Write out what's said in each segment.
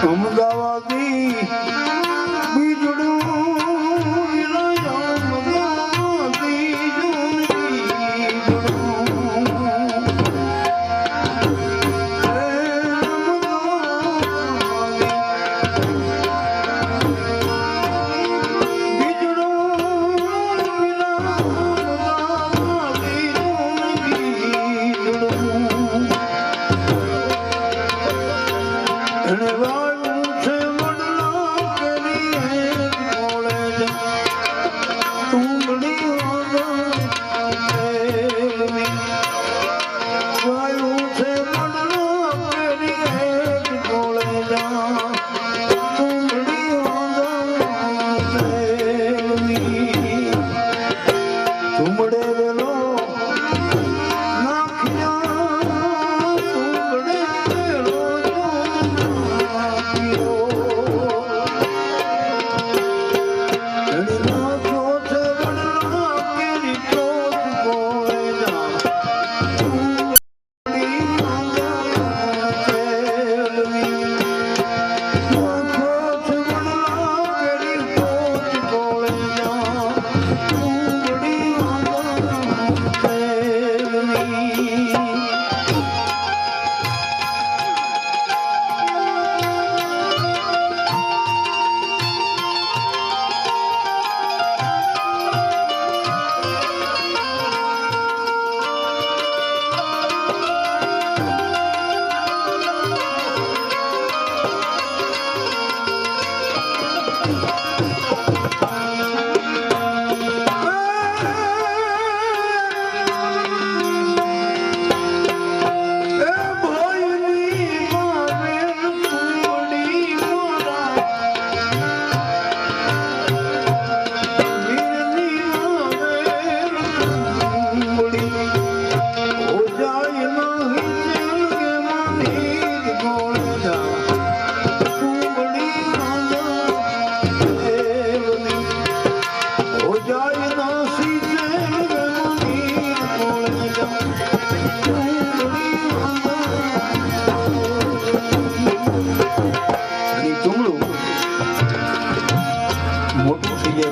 અમદાવાદી બીજડું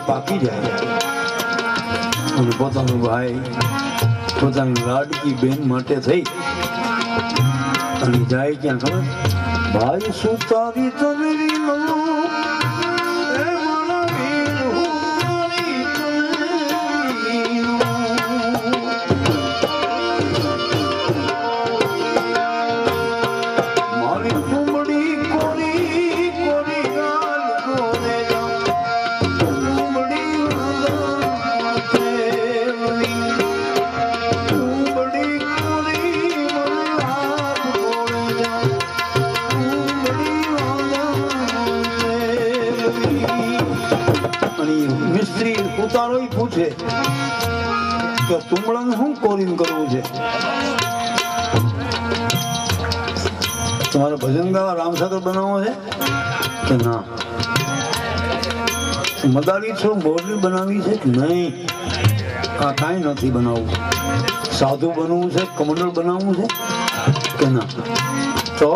પાકી જાય અને પોતાનો ભાઈ પોતાની લાડકી બેન માટે થઈ અને જાય ક્યાં ખબર ભાઈ સુતારી તમેરી પૂછે કે તુમડાને શું કોરિંગ કરવું છે? તમારે ભજન ગાવા રામસાગર બનાવવો છે કે ના? મદારી છો મોરલી બનાવી છે કે નહીં? આ કાંઈ નથી બનાવવું. સાધુ બનવું છે, કમંડળ બનાવવું છે કે ના? તો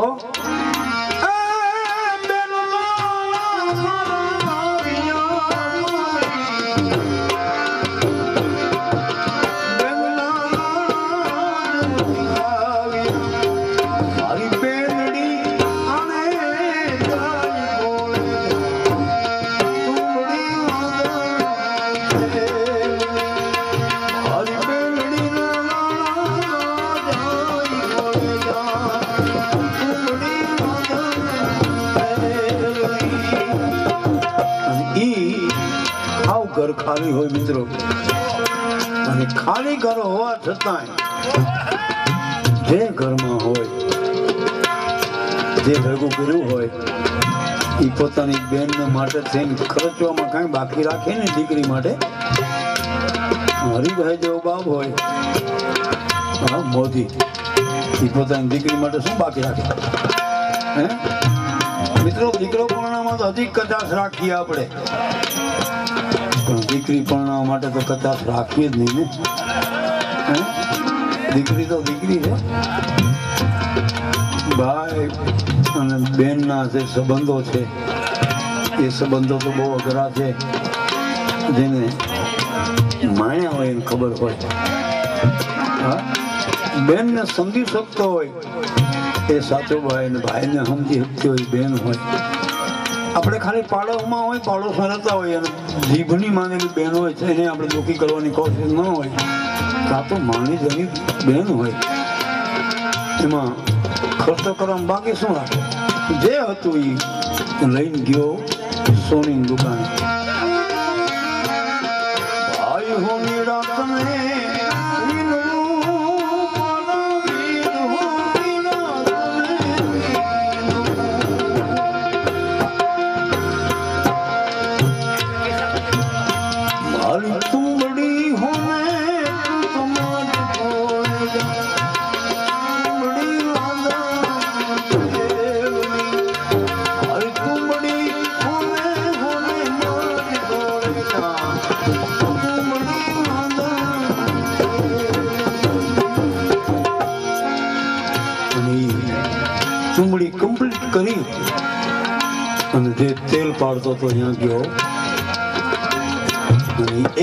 ઘર ખાલી હોય મિત્રો, અને ખાલી ઘર હોવા છતાંય જે ઘરમાં હોય, જે ભેગું કર્યું હોય એ પોતાની બેનને માટે થઈને ખર્ચવામાં કાંઈ બાકી રાખે ને દીકરી માટે. હરિભાઈ જેવો બાપ હોય, હા મોદી, એ પોતાની દીકરી માટે શું બાકી રાખે? હે મિત્રો, દીકરો પરણામાં તો હજી કચાશ રાખીએ આપણે, દીકરી પરણાવવા માટે તો કચાશ રાખીએ જ નહીં ને. દીકરી તો દીકરી છે ભાઈ. અને બેનના જે સંબંધો છે એ સંબંધો તો બહુ અઘરા છે. જેને માણ્યા હોય એને ખબર હોય. હા, બેનને સમજી શકતો હોય એ સાચો ભાઈ, અને ભાઈને સમજી શકતી હોય બેન હોય. આપણે ખાલી પાડોશમાં હોય, પાડોશમાં રહેતા હોય અને જીભની માનેલી બેન હોય છે એને આપણે દુઃખી કરવાની કોશિશ ન હોય. કાં તો માની જની બેન હોય એમાં ખર્ચો કરવામાં બાકી શું રાખે? જે હતું એ લઈને ગયો સોની દુકાને. ભાઈ હો મેરા તમે तुम बड़ी होने तुम्हारी बड़ी अरे तुम बड़ी होने ચુંબડી કમ્પ્લીટ કરી અને જે તેલ પાડતો તો અહીંયા ગયો.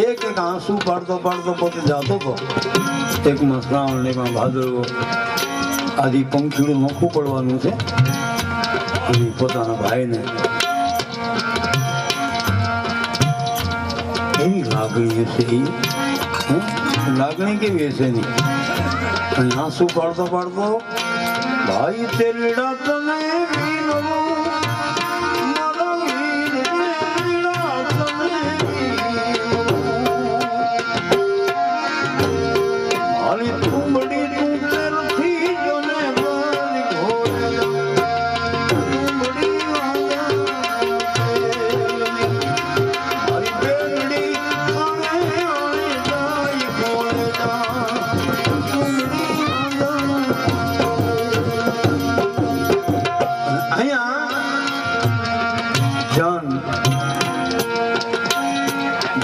એક એક આંસુ પાડતો પાડતો પોતે જાતો હતો. એકમાં શ્રાવણ, એકમાં ભાદરવો, આદિ પંખીડું નોખું પડવાનું છે. અને પોતાના ભાઈને એવી લાગણી હશે. લાગણી કેવી હશે એની? અને આંસુ પાડતો પાડતો ભાઈ તેલડા તને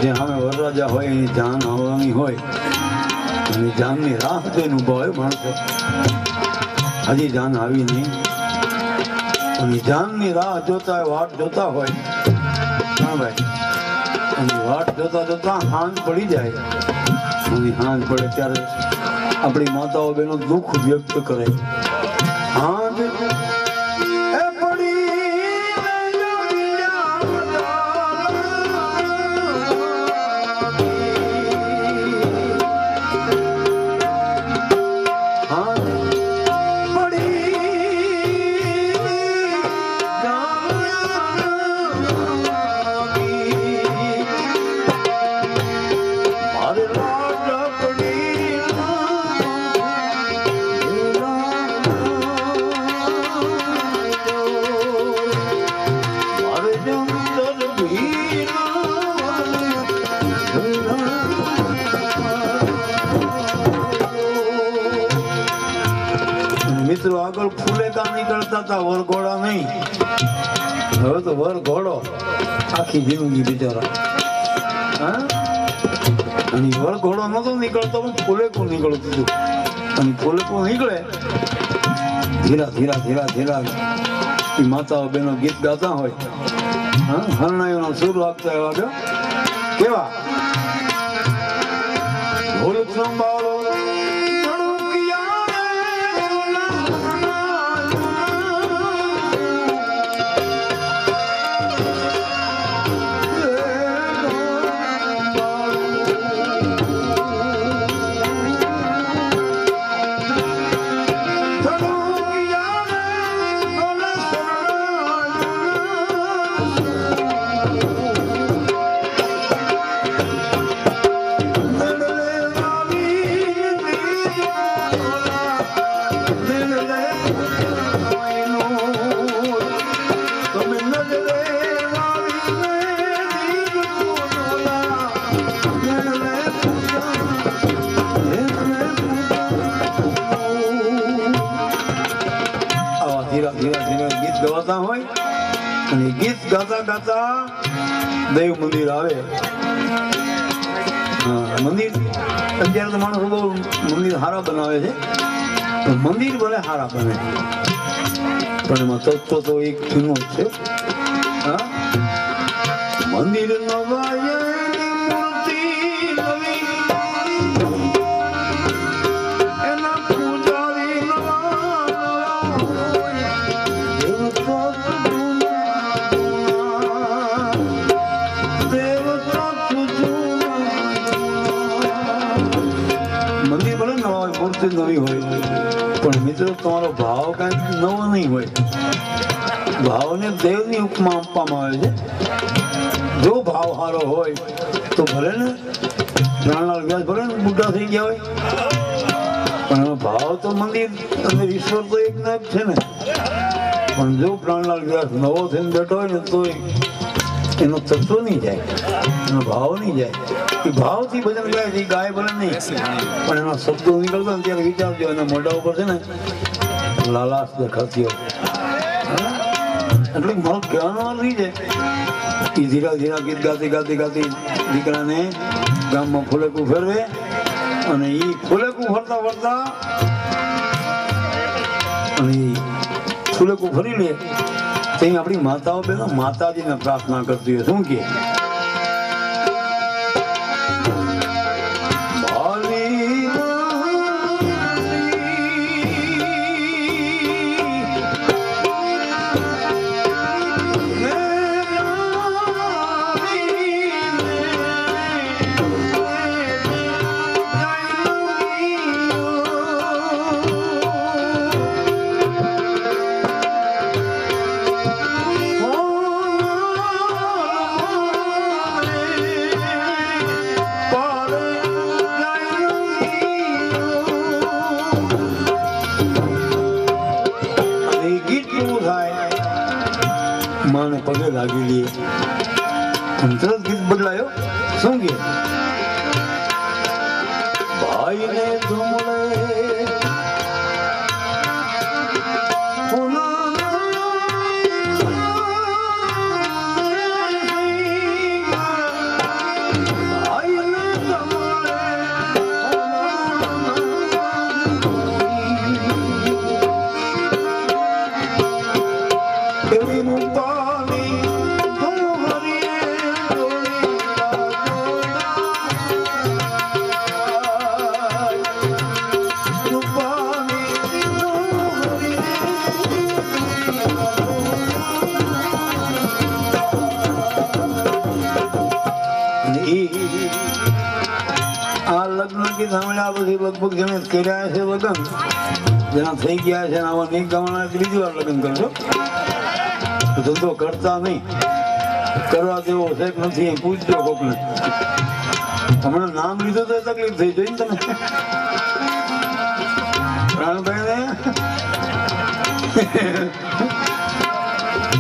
જે સામે વરરાજા હોય એની જાન આવવાની હોય અને જાનની રાહ જોઈને ઊભા હોય માણસો. હજી જાન આવી નહીં અને જાનની રાહ જોતા હોય, વાટ જોતા હોય. હા ભાઈ, અને વાટ જોતા જોતા હાંજ પડી જાય. અને હાંજ પડે ત્યારે આપણી માતાઓ બહેનો દુઃખ વ્યક્ત કરે. હાંજ મિત્રો આગળ ફૂલેકા નીકળતા હતા, વરઘોડા નહીં. હવે તો વરઘોડો આખી જિંદગી બિચારા. હા, અને વરઘોડો નતો નીકળતો પણ ફૂલેકું નીકળતું હતું. અને ફૂલેકું નીકળે ધીરા ધીરા ધીરા ધીરા એ માતાઓ બહેનો ગીત ગાતા હોય. હા, હરણાઈઓનો સુર વાગતા એવા કેવા ઢોલ સંભાળો ગીત ગવાતા હોય. અને ગીત ગાતા ગાતા દેવ મંદિર આવે. મંદિર અત્યારે તો માણસો બહુ મંદિર હારા બનાવે છે. મંદિર ભલે હારા બને પણ એમાં તત્વ તો એક જૂનો જ છે. હા, મંદિર નવાય મૂર્તિ નવી, એના પૂજારી નવા, દેવતા મંદિર ભલે નવા હોય, મૂર્તિ નવી હોય, પણ મિત્રો તમારો ભાવ કાંઈક નવો નહીં હોય. ભાવને દેવની ઉપમા આપવામાં આવે છે. જો ભાવ સારો હોય તો ભલે ને પ્રાણલાલ વ્યાસ ભલે ને બુઢા થઈ ગયા હોય, પણ એનો ભાવ તો મંદિર અને ઈશ્વર તો એક ના જ છે ને. પણ જો પ્રાણલાલ વ્યાસ નવો થઈને બેઠો હોય ને તો એનો તત્વ નહીં જાય, એનો ભાવ નહીં જાય. એ ભાવથી ભજન ગાય છે, ગાય ભલે નહીં, પણ એના શબ્દો નીકળતા ને ત્યારે વિચારજો એના મોઢા ઉપર છે ને લાલાશ દેખાતી હોય. એટલે મારો કહેવાનો અર્થ એ છે કે ધીરા ધીરા ગીત ગાતી ગાતી ગાતી દીકરાને ગામમાં ફૂલેકું ફેરવે, અને એ ફૂલેકું ફરતા ફરતા અને ફૂલેકું ફરી લે ત્યાં આપણી માતાઓ બેનો માતાજીને પ્રાર્થના કરતી હોય. શું કે માને પગે લાગી લઈએ, તરત ગીત બદલાયો. શું કે ભાઈને ધૂમલે લગભગ જેને કર્યા છે લગ્ન, જેના થઈ ગયા છે આવા નહીં ગાવાના બીજી વાર લગ્ન કરશો. ધંધો કરતા નહીં, કરવા જેવો છે કે નથી પૂછજો કોકને. હમણાં નામ લીધું તો તકલીફ થઈ જોઈ ને તમે પ્રાણભાઈ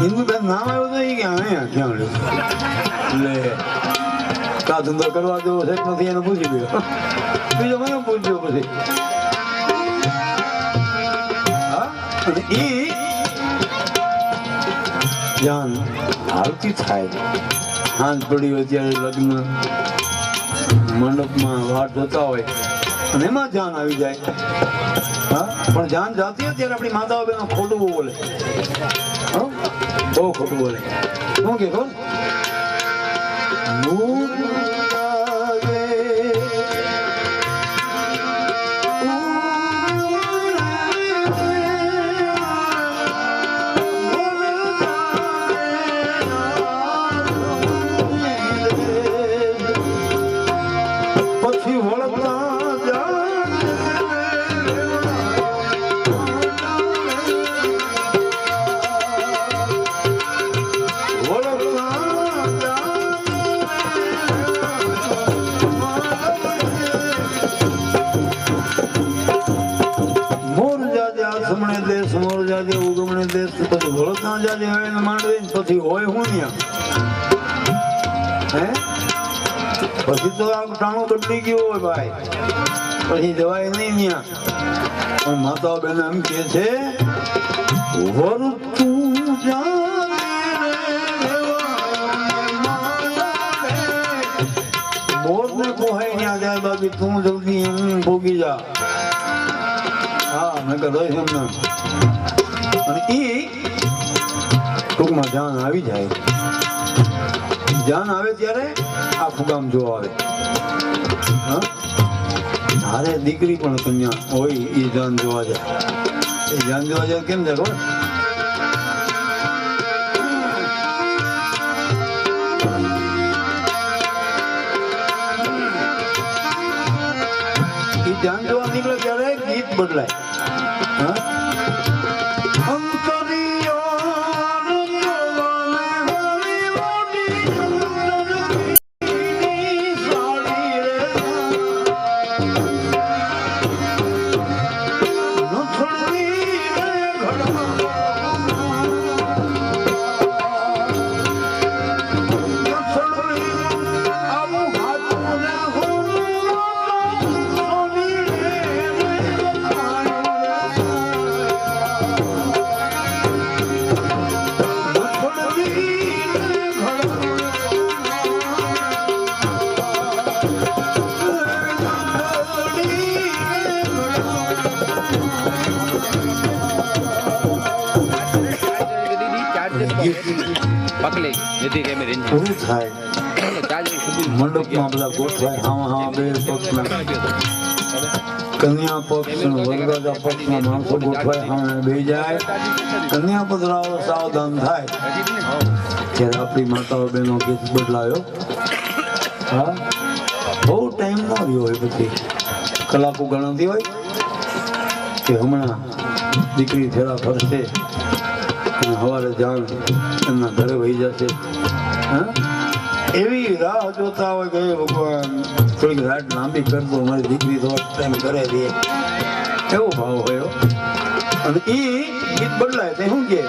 હિન્દુબેન નામ આવ્યું તો કે અહીંયા ક્યાં એટલે કા ધંધો કરવા જેવો છે કે નથી એને પૂછી ગયો. બીજો મને પૂછજો પછી. જાન આરતી થાય, સાંજ પડી હોય ત્યારે લગ્ન મંડપમાં વાટ જોતા હોય અને એમાં જાન આવી જાય. હા, પણ જાન જાતી હોય ત્યારે આપણી માતાઓ બેનો ખોટું બહુ બોલે, બહુ ખોટું બોલે. શું કે ખબર ઉગમણે દેશ પછી વળતના જાજે હવે માંડવે પછી હોય હું હે પછી તો આ ટાણું બદલી ગયું હોય ભાઈ, પછી જવાય નહીં ત્યાં. પણ માતાઓ બેન એમ કે છે મોર ને પોહાય ત્યાં જાય બાકી તું જલ્દી એમ ભોગી જા. હા મેં કહ્યું એમને અને ઈ ટૂંકમાં જાન આવી જાય, જાન આવે ત્યારે આ ફુગામ જોવા આવે. હા, હારે દીકરી પણ કન્યા હોય એ જાન જોવા જાય. એ જાન જોવા જાય કેમ જાય ખબર? એ જાન જોવા નીકળે ત્યારે ગીત બદલાય. હા, પૂરું થાય મંડપમાં બધા ગોઠવાય. હા બે પક્ષના કન્યા પક્ષ વરરાજા પક્ષના માણસો ગોઠવાય. હા બે જાય. કન્યા પધરાવો સાવધાન થાય ત્યારે આપણી માતાઓ બહેનો ગીત બદલાયો. હા, બહુ ટાઈમ ન રહ્યો હોય, પછી કલાકો ગણાતી હોય કે હમણાં દીકરી ફેરા ફરશે અને સવારે જાણ એમના ઘરે વહી જશે. હા, એવી રાહ જોતા હોય કે ભગવાન થોડીક રાત લાંબી કરતો, મારી દીકરી થોડોક ટાઈમ કરે દે, એવો ભાવ હોય. અને એ ગીત બદલાય તે શું કે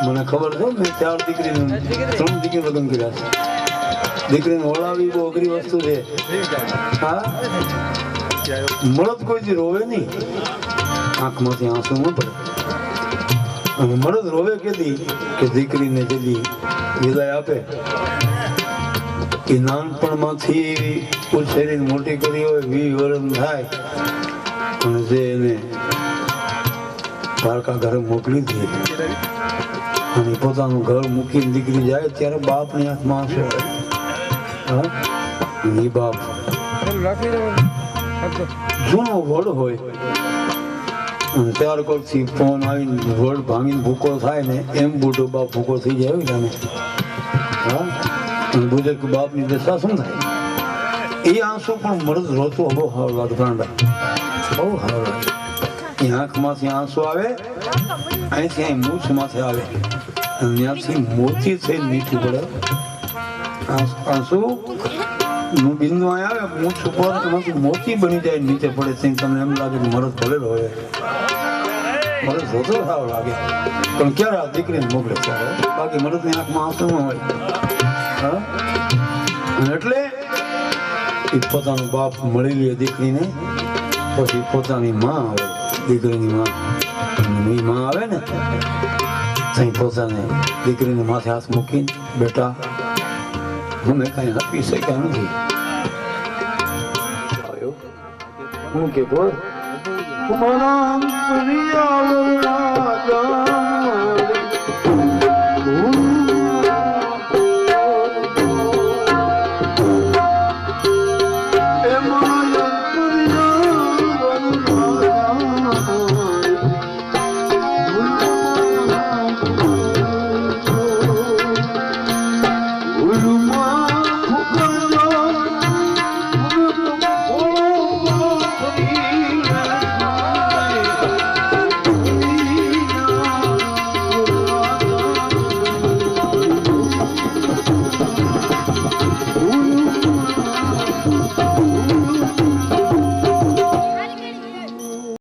મને ખબર છે, મેં 4 દીકરીનું 3 દીકરી લગ્ન કર્યા છે. દીકરીને ઓળાવી બહુ અઘરી વસ્તુ છે. હા, મળદ કોઈ રોવે નહીં, આંખમાંથી આંસુ ન પડે. અને મળદ રોવે કેદી કે દીકરીને જેદી વિદાય આપે, એ નાનપણમાંથી ઉછેરીને મોટી કરી હોય, 20 વર્ષ થાય અને જે એને પારકા ઘરે મોકલી દે અને પોતાનું ઘર મૂકીને દીકરી જાય ત્યારે બાપની આંખમાં આંસુ આવે. એ બાપ જૂનો વડ હોય અને ત્યાર કરથી ફોન આવીને વડ ભાંગીને ભૂકો થાય ને એમ બુઢો બાપ ભૂકો થઈ જાય જાણે. હા, અને બુજુર્ગ બાપની દશા શું થાય? એ આંસુ પણ મરદ રોતો બહુ સારું લાગે. ગાંડા બહુ સારું લાગે. એ આંખમાંથી આંસુ આવે, અહીંથી અહીં મૂછ માથે આવે, ત્યાંથી મોતી થઈ મીઠું પડે. આંસુ નું બિંદુ અહીં આવે મૂછ ઉપર, એમાંથી મોતી બની જાય નીચે પડે. તમને એમ લાગે કે મરદ ભરેલો હોય, મરદ રોતો સારો લાગે. પણ ક્યારે આ દીકરીને મોકલે ત્યારે, બાકી મરદની આંખમાં આંસુ ન હોય. હા, એટલે એ પોતાનો બાપ મળી લે દીકરીને, પછી પોતાની માં આવે, દીકરીની માં. એ માં આવે ને ત્યાં પોતાને દીકરીને માથે હાથ મૂકીને, બેટા મને કઈ આપી શક્યા નથી. હું કે બોલ મારા પ્રિયા